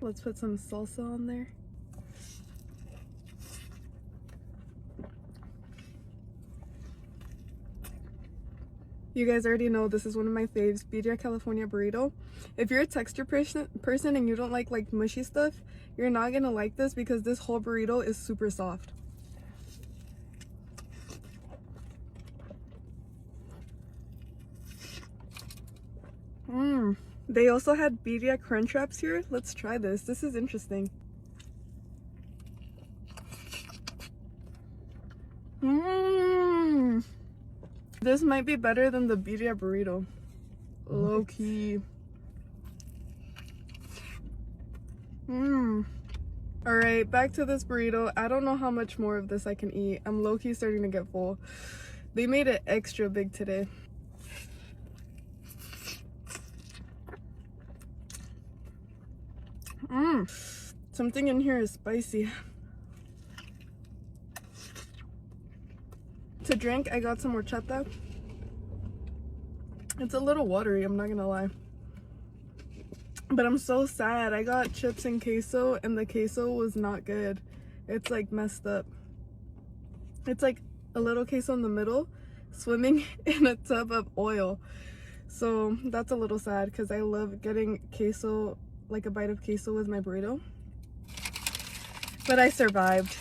Let's put some salsa on there. You guys already know this is one of my faves, Birria California burrito. If you're a texture person and you don't like mushy stuff, you're not gonna like this because this whole burrito is super soft. They also had birria crunch wraps here. Let's try this. This is interesting. This might be better than the birria burrito. Low key. Alright, back to this burrito. I don't know how much more of this I can eat. I'm low key starting to get full. They made it extra big today. Something in here is spicy. To drink, I got some horchata. It's a little watery, I'm not gonna lie. But I'm so sad. I got chips and queso and the queso was not good. It's like messed up. It's like a little queso in the middle swimming in a tub of oil. So that's a little sad because I love getting queso, like a bite of queso with my burrito. But I survived.